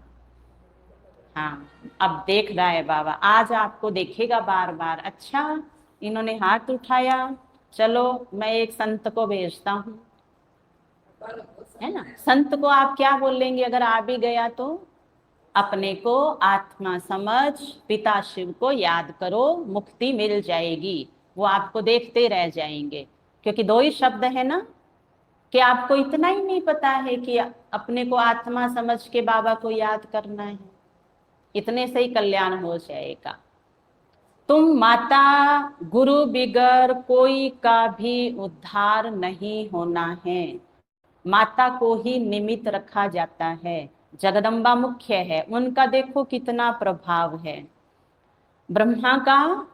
हाँ, अब देख रहा है बाबा, आज आपको देखेगा बार बार। अच्छा इन्होंने हाथ उठाया, चलो मैं एक संत को भेजता हूँ, है ना। संत को आप क्या बोलेंगे अगर आ भी गया तो? अपने को आत्मा समझ पिता शिव को याद करो, मुक्ति मिल जाएगी। वो आपको देखते रह जाएंगे, क्योंकि दो ही शब्द है ना। कि आपको इतना ही नहीं पता है कि अपने को आत्मा समझ के बाबा को याद करना है, इतने से ही कल्याण हो जाएगा। तुम माता गुरु बिगर कोई का भी उद्धार नहीं होना है। माता को ही निमित्त रखा जाता है, जगदम्बा मुख्य है, उनका देखो कितना प्रभाव है। ब्रह्मा का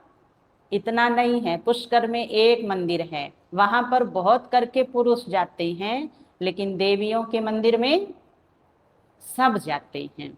इतना नहीं है। पुष्कर में एक मंदिर है, वहां पर बहुत करके पुरुष जाते हैं, लेकिन देवियों के मंदिर में सब जाते हैं।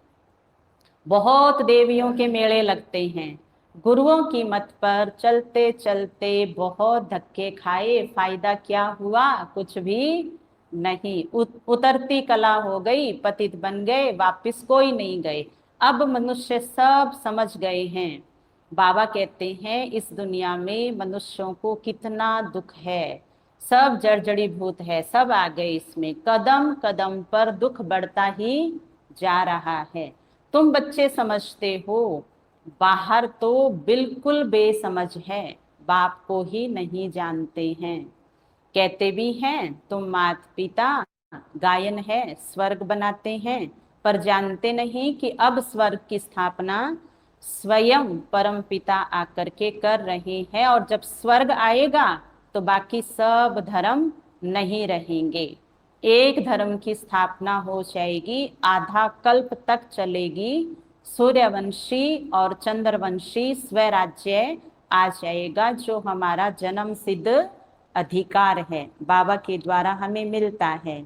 बहुत देवियों के मेले लगते हैं। गुरुओं की मत पर चलते चलते बहुत धक्के खाए, फायदा क्या हुआ? कुछ भी नहीं। उतरती कला हो गई, पतित बन गए, वापिस कोई नहीं गए। अब मनुष्य सब समझ गए हैं। बाबा कहते हैं इस दुनिया में मनुष्यों को कितना दुख है, सब जर्जरीभूत है, सब आ गए इसमें। कदम कदम पर दुख बढ़ता ही जा रहा है। तुम बच्चे समझते हो, बाहर तो बिल्कुल बेसमझ है, बाप को ही नहीं जानते हैं। कहते भी हैं तुम मात पिता गायन है, स्वर्ग बनाते हैं, पर जानते नहीं कि अब स्वर्ग की स्थापना स्वयं परम पिता आकर के कर रहे हैं। और जब स्वर्ग आएगा तो बाकी सब धर्म नहीं रहेंगे, एक धर्म की स्थापना हो जाएगी, आधा कल्प तक चलेगी। सूर्यवंशी और चंद्रवंशी स्वराज्य आ जाएगा, जो हमारा जन्म सिद्ध अधिकार है, बाबा के द्वारा हमें मिलता है।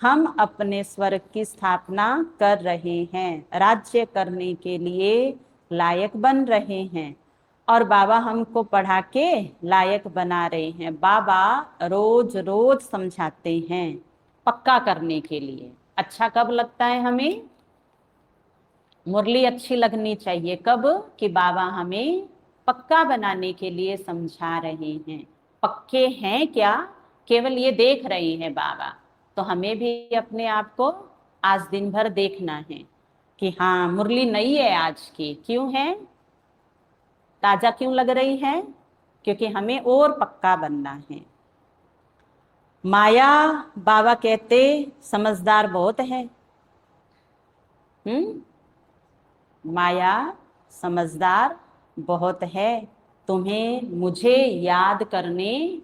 हम अपने स्वर्ग की स्थापना कर रहे हैं, राज्य करने के लिए लायक बन रहे हैं, और बाबा हमको पढ़ा के लायक बना रहे हैं। बाबा रोज रोज समझाते हैं पक्का करने के लिए। अच्छा कब लगता है हमें? मुरली अच्छी लगनी चाहिए कब? कि बाबा हमें पक्का बनाने के लिए समझा रहे हैं। पक्के हैं क्या? केवल ये देख रहे हैं बाबा। तो हमें भी अपने आप को आज दिन भर देखना है कि हाँ मुरली नई है आज की। क्यों है ताजा, क्यों लग रही है? क्योंकि हमें और पक्का बनना है। माया बाबा कहते समझदार बहुत है। माया समझदार बहुत है, तुम्हें मुझे याद करने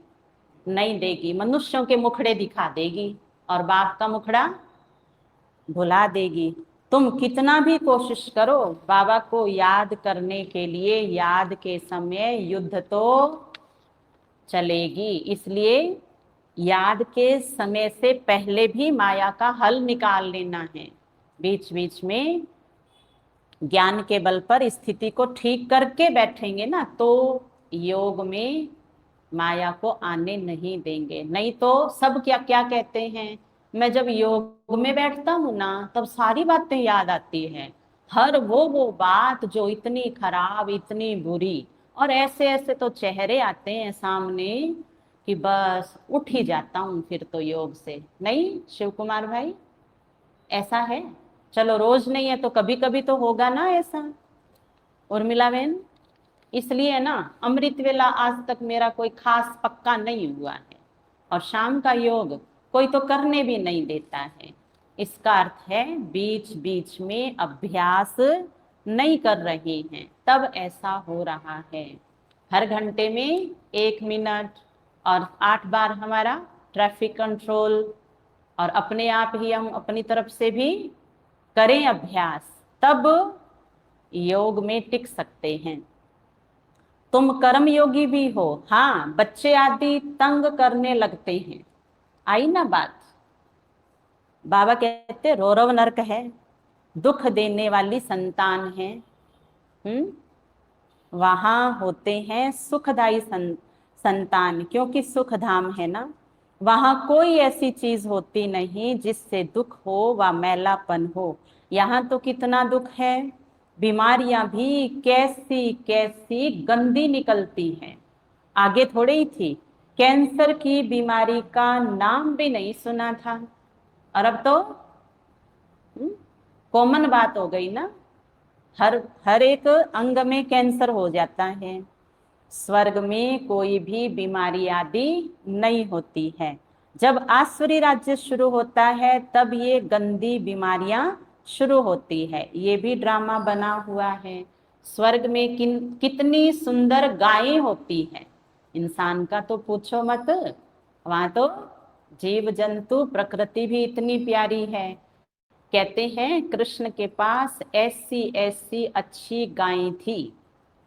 नहीं देगी। मनुष्यों के मुखड़े दिखा देगी और बाप का मुखड़ा भुला देगी। तुम कितना भी कोशिश करो बाबा को याद करने के लिए, याद के समय युद्ध तो चलेगी। इसलिए याद के समय से पहले भी माया का हल निकाल लेना है। बीच बीच में ज्ञान के बल पर स्थिति को ठीक करके बैठेंगे ना, तो योग में माया को आने नहीं देंगे। नहीं तो सब क्या क्या कहते हैं, मैं जब योग में बैठता हूँ ना तब सारी बातें याद आती हैं, हर वो बात जो इतनी खराब, इतनी बुरी, और ऐसे ऐसे तो चेहरे आते हैं सामने कि बस उठ ही जाता हूँ फिर तो योग से। नहीं शिव कुमार भाई, ऐसा है? चलो रोज नहीं है तो कभी कभी तो होगा ना ऐसा। उर्मिला बहन, इसलिए ना अमृत वेला आज तक मेरा कोई खास पक्का नहीं हुआ है, और शाम का योग कोई तो करने भी नहीं देता है। इसका अर्थ है बीच बीच में अभ्यास नहीं कर रहे हैं, तब ऐसा हो रहा है। हर घंटे में 1 मिनट और 8 बार हमारा ट्रैफिक कंट्रोल, और अपने आप ही हम अपनी तरफ से भी करें अभ्यास, तब योग में टिक सकते हैं। तुम कर्म योगी भी हो। हाँ, बच्चे आदि तंग करने लगते हैं। आई ना बात। बाबा कहते रौरव नरक है, दुख देने वाली संतान है। वहां होते हैं सुखदायी संतान, क्योंकि सुख धाम है ना। वहां कोई ऐसी चीज होती नहीं जिससे दुख हो व मैलापन हो। यहाँ तो कितना दुख है, बीमारियां भी कैसी कैसी गंदी निकलती हैं। आगे थोड़ी ही थी, कैंसर की बीमारी का नाम भी नहीं सुना था, और अब तो कॉमन बात हो गई ना। हर हर एक अंग में कैंसर हो जाता है। स्वर्ग में कोई भी बीमारी आदि नहीं होती है। जब आसुरी राज्य शुरू होता है तब ये गंदी बीमारियां शुरू होती है। ये भी ड्रामा बना हुआ है। स्वर्ग में कितनी सुंदर गायें होती हैं, इंसान का तो पूछो मत। वहां तो जीव जंतु प्रकृति भी इतनी प्यारी है। कहते हैं कृष्ण के पास ऐसी ऐसी अच्छी गायें थी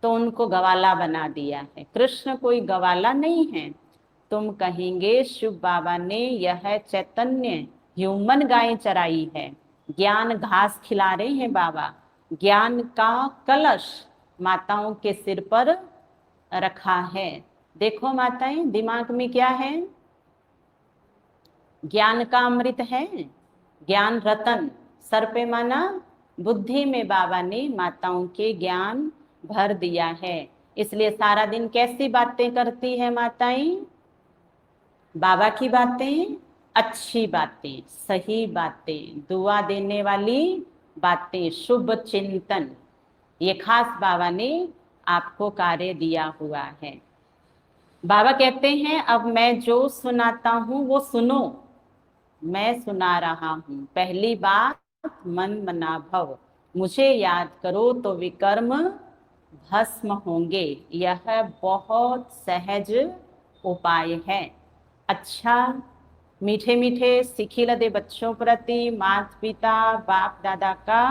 तो उनको गवाला बना दिया है। कृष्ण कोई गवाला नहीं है। तुम कहेंगे शिव बाबा ने यह चैतन्य ह्यूमन गाय चराई है। ज्ञान घास खिला रहे हैं बाबा। ज्ञान का कलश माताओं के सिर पर रखा है। देखो माताएं, दिमाग में क्या है? ज्ञान का अमृत है, ज्ञान रतन। सर पे माना, बुद्धि में बाबा ने माताओं के ज्ञान भर दिया है। इसलिए सारा दिन कैसी बातें करती है माताएं? बाबा की बातें, अच्छी बातें, सही बातें, दुआ देने वाली बातें, शुभ चिंतन। ये खास बाबा ने आपको कार्य दिया हुआ है। बाबा कहते हैं अब मैं जो सुनाता हूं वो सुनो। मैं सुना रहा हूं। पहली बात, मन मना भव। मुझे याद करो तो विकर्म भस्म होंगे। यह बहुत सहज उपाय है। अच्छा, मीठे मीठे सिखिलदे बच्चों प्रति माता पिता बाप दादा का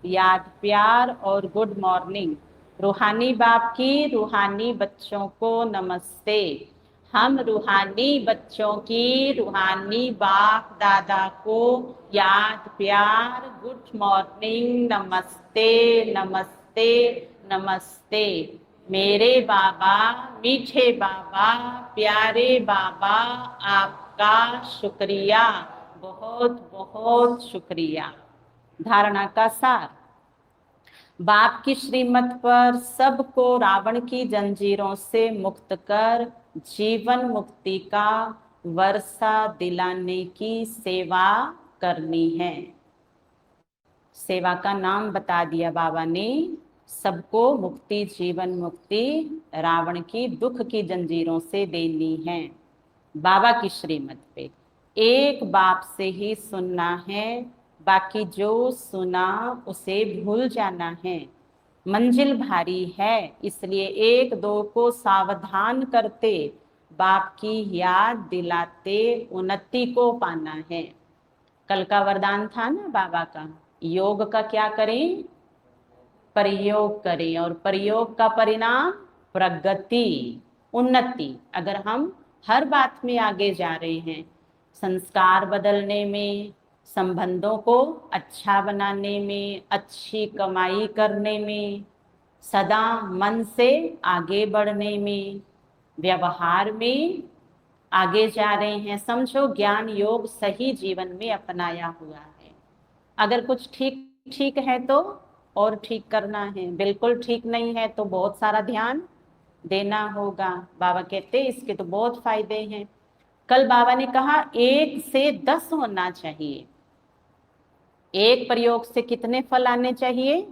याद प्यार और गुड मॉर्निंग। रूहानी बाप की रूहानी बच्चों को नमस्ते। हम रूहानी बच्चों की रूहानी बाप दादा को याद प्यार गुड मॉर्निंग, नमस्ते नमस्ते नमस्ते। मेरे बाबा, मीठे बाबा, प्यारे बाबा, आपका शुक्रिया, बहुत बहुत शुक्रिया। धारणा का सार, बाप की श्रीमत पर सबको रावण की जंजीरों से मुक्त कर जीवन मुक्ति का वर्षा दिलाने की सेवा करनी है। सेवा का नाम बता दिया बाबा ने। सबको मुक्ति, जीवन मुक्ति रावण की दुख की जंजीरों से देनी है। बाबा की श्रीमत पे एक बाप से ही सुनना है, बाकी जो सुना उसे भूल जाना है। मंजिल भारी है, इसलिए एक दो को सावधान करते बाप की याद दिलाते उन्नति को पाना है। कल का वरदान था ना बाबा का, योग का क्या करें? प्रयोग करें, और प्रयोग का परिणाम प्रगति, उन्नति। अगर हम हर बात में आगे जा रहे हैं, संस्कार बदलने में, संबंधों को अच्छा बनाने में, अच्छी कमाई करने में, सदा मन से आगे बढ़ने में, व्यवहार में आगे जा रहे हैं, समझो ज्ञान योग सही जीवन में अपनाया हुआ है। अगर कुछ ठीक ठीक है तो और ठीक करना है, बिल्कुल ठीक नहीं है तो बहुत सारा ध्यान देना होगा। बाबा कहते हैं इसके तो बहुत फायदे हैं। कल बाबा ने कहा 1 से 10 होना चाहिए। एक प्रयोग से कितने फल आने चाहिए?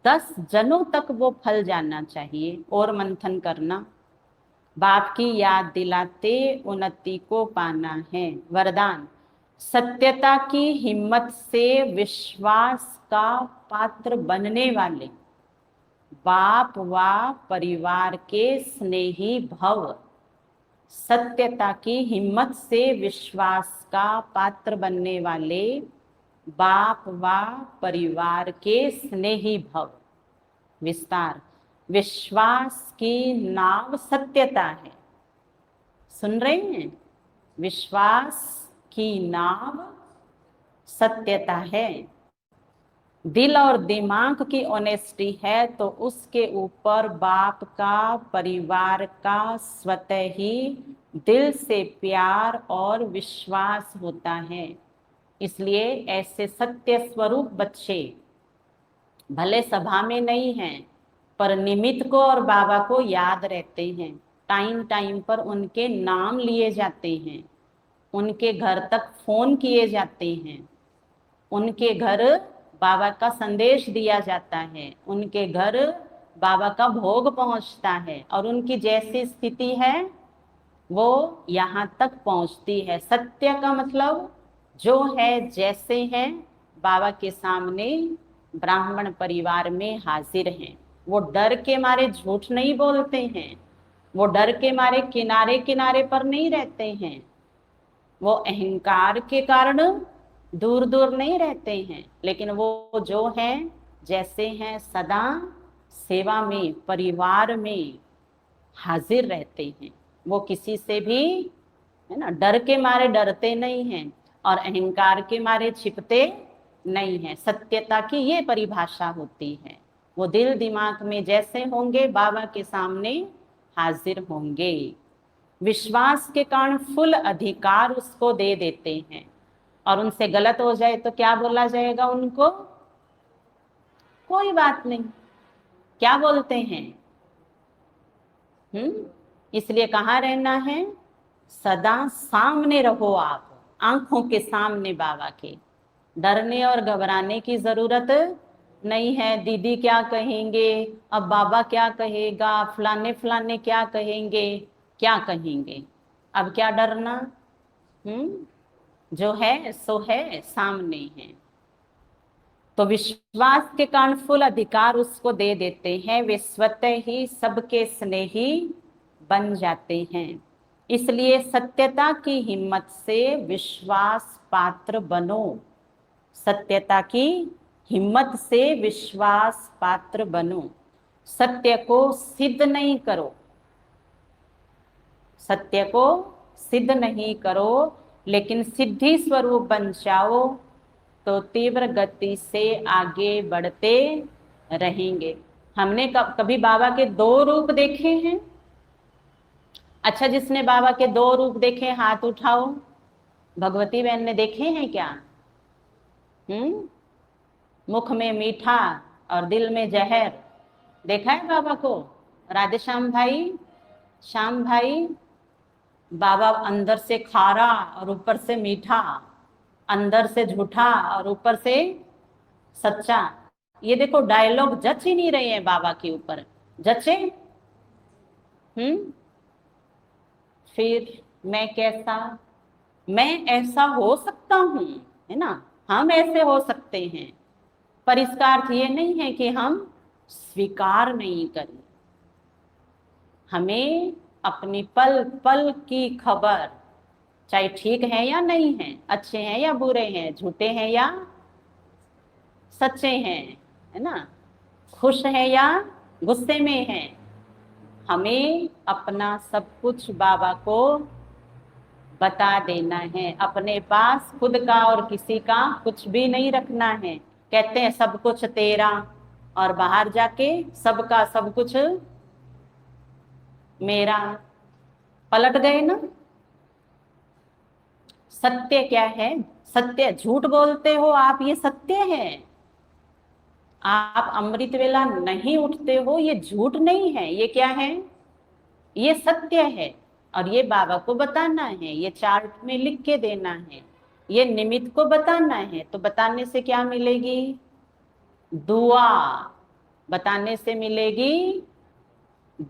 10 जनों तक वो फल जाना चाहिए। और मंथन करना, बाप की याद दिलाते उन्नति को पाना है। वरदान, सत्यता की हिम्मत से विश्वास का पात्र बनने वाले बाप व परिवार के स्नेही भव। सत्यता की हिम्मत से विश्वास का पात्र बनने वाले बाप व परिवार के स्नेही भव। विस्तार, विश्वास की नाव सत्यता है। सुन रहे हैं? विश्वास की नाव सत्यता है। दिल और दिमाग की ऑनेस्टी है तो उसके ऊपर बाप का, परिवार का स्वतः ही दिल से प्यार और विश्वास होता है। इसलिए ऐसे सत्य स्वरूप बच्चे भले सभा में नहीं हैं, पर निमित्त को और बाबा को याद रहते हैं। टाइम टाइम पर उनके नाम लिए जाते हैं, उनके घर तक फोन किए जाते हैं, उनके घर बाबा का संदेश दिया जाता है, उनके घर बाबा का भोग पहुंचता है, और उनकी जैसी स्थिति है वो यहाँ तक पहुंचती है। सत्य का मतलब जो है जैसे हैं बाबा के सामने ब्राह्मण परिवार में हाजिर हैं। वो डर के मारे झूठ नहीं बोलते हैं, वो डर के मारे किनारे किनारे पर नहीं रहते हैं, वो अहंकार के कारण दूर दूर नहीं रहते हैं, लेकिन वो जो है जैसे हैं सदा सेवा में, परिवार में हाजिर रहते हैं। वो किसी से भी, है ना, डर के मारे डरते नहीं हैं और अहंकार के मारे छिपते नहीं हैं। सत्यता की ये परिभाषा होती है। वो दिल दिमाग में जैसे होंगे बाबा के सामने हाजिर होंगे। विश्वास के कारण फुल अधिकार उसको दे देते हैं, और उनसे गलत हो जाए तो क्या बोला जाएगा उनको? कोई बात नहीं। क्या बोलते हैं? इसलिए कहाँ रहना है? सदा सामने रहो आप, आंखों के सामने बाबा के। डरने और घबराने की जरूरत नहीं है। दीदी क्या कहेंगे, अब बाबा क्या कहेगा, फलाने फलाने क्या कहेंगे, क्या कहेंगे, अब क्या डरना? जो है सो है, सामने है। तो विश्वास के कारण फुल अधिकार उसको दे देते हैं। वे स्वतः ही सबके स्नेही बन जाते हैं। इसलिए सत्यता की हिम्मत से विश्वास पात्र बनो। सत्यता की हिम्मत से विश्वास पात्र बनो। सत्य को सिद्ध नहीं करो, सत्य को सिद्ध नहीं करो, लेकिन सिद्धि स्वरूप बन जाओ तो तीव्र गति से आगे बढ़ते रहेंगे। हमने कभी बाबा के दो रूप देखे हैं? अच्छा, जिसने बाबा के दो रूप देखे हाथ उठाओ। भगवती बहन ने देखे हैं क्या? मुख में मीठा और दिल में जहर देखा है बाबा को? राधे श्याम भाई, श्याम भाई, बाबा अंदर से खारा और ऊपर से मीठा, अंदर से झूठा और ऊपर से सच्चा। ये देखो डायलॉग जच ही नहीं रहे हैं बाबा के ऊपर। जचे? फिर मैं कैसा, मैं ऐसा हो सकता हूं, है ना, हम ऐसे हो सकते हैं, पर इसका अर्थ ये नहीं है कि हम स्वीकार नहीं करें। हमें अपनी पल पल की खबर, चाहे ठीक है या नहीं है, अच्छे हैं या बुरे हैं, झूठे हैं या सच्चे हैं, है ना, खुश है या गुस्से में है, हमें अपना सब कुछ बाबा को बता देना है। अपने पास खुद का और किसी का कुछ भी नहीं रखना है। कहते हैं सब कुछ तेरा, और बाहर जाके सबका सब कुछ मेरा। पलट गए ना। सत्य क्या है? सत्य, झूठ बोलते हो आप, ये सत्य है। आप अमृत वेला नहीं उठते हो, ये झूठ नहीं है, ये क्या है? ये सत्य है। और ये बाबा को बताना है, ये चार्ट में लिख के देना है, ये निमित्त को बताना है। तो बताने से क्या मिलेगी? दुआ। बताने से मिलेगी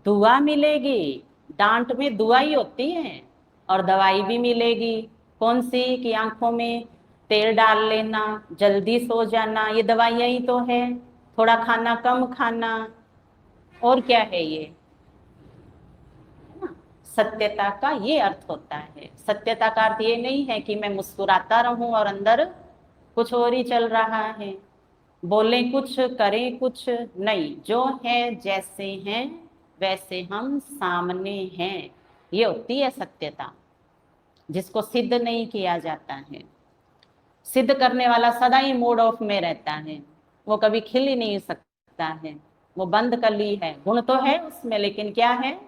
दुआ मिलेगी। डांट में दुआ ही होती है, और दवाई भी मिलेगी। कौन सी? कि आंखों में तेल डाल लेना, जल्दी सो जाना, ये दवाइयाँ ही तो है। थोड़ा खाना कम खाना, और क्या है ये? सत्यता का ये अर्थ होता है। सत्यता का अर्थ ये नहीं है कि मैं मुस्कुराता रहूं और अंदर कुछ और ही चल रहा है। बोले कुछ करें कुछ नहीं, जो है जैसे हैं वैसे हम सामने हैं, ये होती है सत्यता, जिसको सिद्ध नहीं किया जाता है। सिद्ध करने वाला सदा ही मूड ऑफ में रहता है, वो कभी खिल ही नहीं सकता है, वो बंद कली है। गुण तो है उसमें, लेकिन क्या है,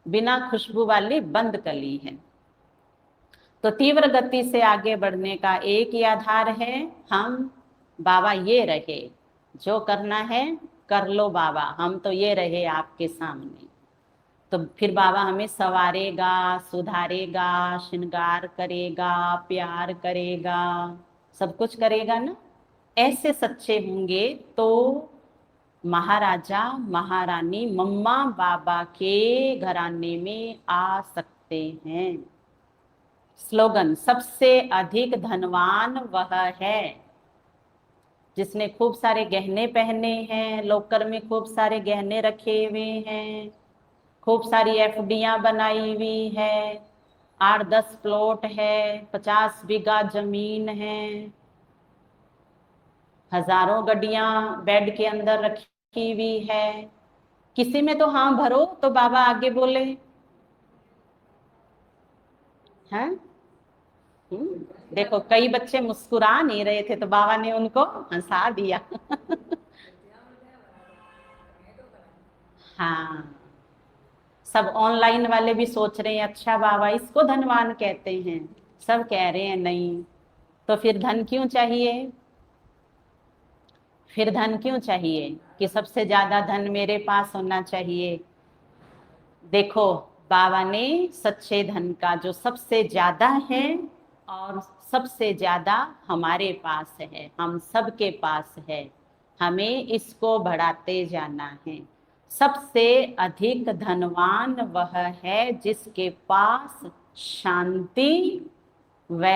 बिना खुशबू वाली बंद कली है। तो तीव्र गति से आगे बढ़ने का एक ही आधार है, हम बाबा ये रहे, जो करना है कर लो बाबा, हम तो ये रहे आपके सामने। तो फिर बाबा हमें संवारेगा, सुधारेगा, श्रृंगार करेगा, प्यार करेगा, सब कुछ करेगा ना। ऐसे सच्चे होंगे तो महाराजा महारानी मम्मा बाबा के घराने में आ सकते हैं। स्लोगन, सबसे अधिक धनवान वह है जिसने खूब सारे गहने पहने हैं, लॉकर में खूब सारे गहने रखे हुए हैं, खूब सारी एफडियां बनाई हुई है, 8-10 प्लॉट है, 50 बीघा जमीन है, हजारों गड्डियां बेड के अंदर रखी हुई है। किसी में तो हाँ भरो तो बाबा आगे बोले हैं। देखो कई बच्चे मुस्कुरा नहीं रहे थे तो बाबा ने उनको हंसा दिया। हाँ, सब ऑनलाइन वाले भी सोच रहे हैं अच्छा बाबा इसको धनवान कहते हैं, सब कह रहे हैं नहीं। तो फिर धन क्यों चाहिए, फिर धन क्यों चाहिए कि सबसे ज्यादा धन मेरे पास होना चाहिए। देखो बाबा ने सच्चे धन का जो सबसे ज्यादा है और सबसे ज्यादा हमारे पास है, हम सबके पास है, हमें इसको बढ़ाते जाना है। सबसे अधिक धनवान वह है जिसके पास शांति व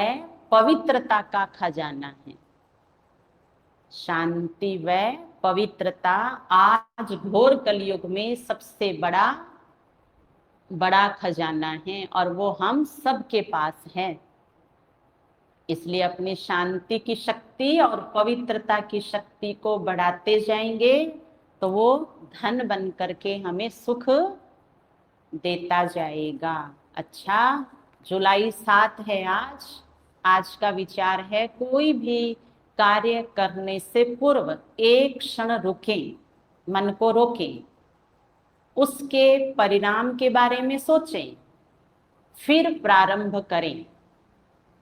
पवित्रता का खजाना है। शांति व पवित्रता आज घोर कलयुग में सबसे बड़ा बड़ा खजाना है और वो हम सबके पास है। इसलिए अपनी शांति की शक्ति और पवित्रता की शक्ति को बढ़ाते जाएंगे तो वो धन बन करके हमें सुख देता जाएगा। अच्छा, जुलाई 7 है आज। आज का विचार है कोई भी कार्य करने से पूर्व एक क्षण रुकें, मन को रोकें, उसके परिणाम के बारे में सोचें, फिर प्रारंभ करें।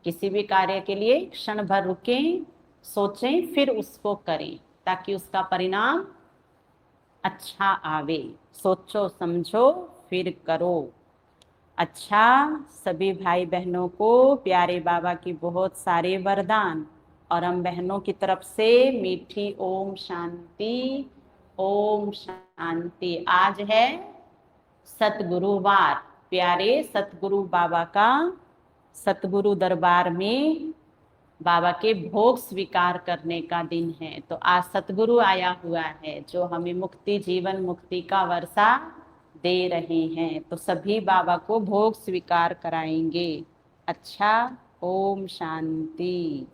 किसी भी कार्य के लिए क्षण भर रुकें, सोचें, फिर उसको करें ताकि उसका परिणाम अच्छा आवे। सोचो समझो फिर करो। अच्छा, सभी भाई बहनों को प्यारे बाबा की बहुत सारे वरदान और हम बहनों की तरफ से मीठी ओम शांति, ओम शांति। आज है सतगुरुवार, प्यारे सतगुरु बाबा का सतगुरु दरबार में बाबा के भोग स्वीकार करने का दिन है। तो आज सतगुरु आया हुआ है जो हमें मुक्ति, जीवन मुक्ति का वर्षा दे रहे हैं। तो सभी बाबा को भोग स्वीकार कराएंगे। अच्छा, ओम शांति।